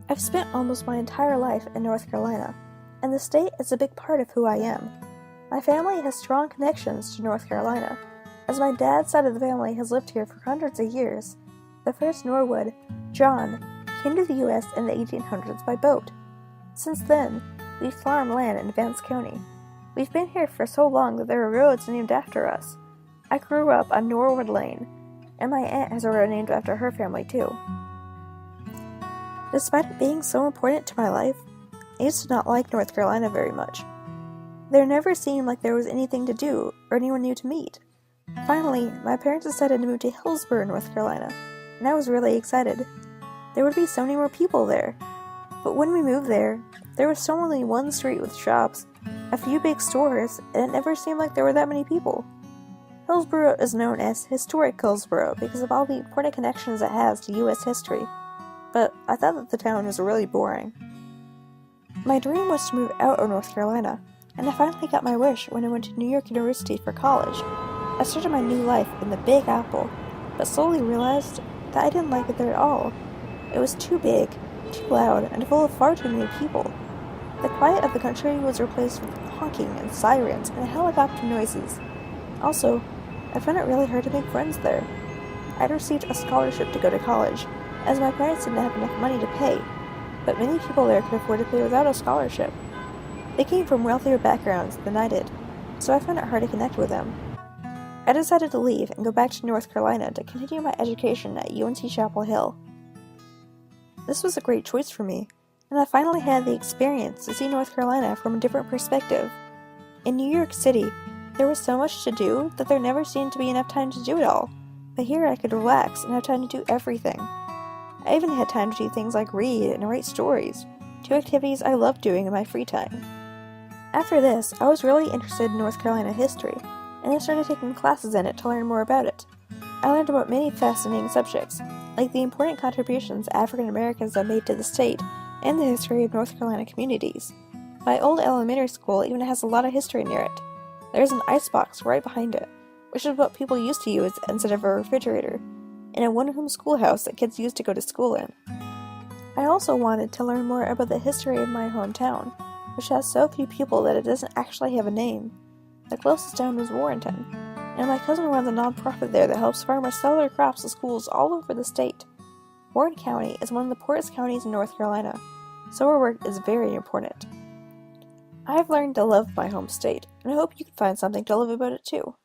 I've spent almost my entire life in North Carolina, and the state is a big part of who I am. My family has strong connections to North Carolina, as my dad's side of the family has lived here for hundreds of years. The first Norwood, John, came to the U.S. in the 1800s by boat. Since then, we've farmed land in Vance County. We've been here for so long that there are roads named after us. I grew up on Norwood Lane, and my aunt has a road named after her family too. Despite it being so important to my life, I used to not like North Carolina very much. There never seemed like there was anything to do or anyone new to meet. Finally, my parents decided to move to Hillsborough, North Carolina, and I was really excited. There would be so many more people there. But when we moved there was so only one street with shops, a few big stores, and it never seemed like there were that many people. Hillsborough is known as Historic Hillsborough because of all the important connections it has to U.S. history, but I thought that the town was really boring. My dream was to move out of North Carolina, and I finally got my wish when I went to New York University for college. I started my new life in the Big Apple, but slowly realized that I didn't like it there at all. It was too big, too loud, and full of far too many people. The quiet of the country was replaced with honking and sirens and helicopter noises. Also, I found it really hard to make friends there. I'd received a scholarship to go to college, as my parents didn't have enough money to pay, but many people there could afford to pay without a scholarship. They came from wealthier backgrounds than I did, so I found it hard to connect with them. I decided to leave and go back to North Carolina to continue my education at UNC Chapel Hill. This was a great choice for me, and I finally had the experience to see North Carolina from a different perspective. In New York City, there was so much to do that there never seemed to be enough time to do it all, but here I could relax and have time to do everything. I even had time to do things like read and write stories, two activities I loved doing in my free time. After this, I was really interested in North Carolina history, and I started taking classes in it to learn more about it. I learned about many fascinating subjects, like the important contributions African Americans have made to the state and the history of North Carolina communities. My old elementary school even has a lot of history near it. There's an icebox right behind it, which is what people used to use instead of a refrigerator, and a one-room schoolhouse that kids used to go to school in. I also wanted to learn more about the history of my hometown, which has so few people that it doesn't actually have a name. The closest town was Warrenton, and my cousin runs a nonprofit there that helps farmers sell their crops to schools all over the state. Warren County is one of the poorest counties in North Carolina, so our work is very important. I've learned to love my home state, and I hope you can find something to love about it too.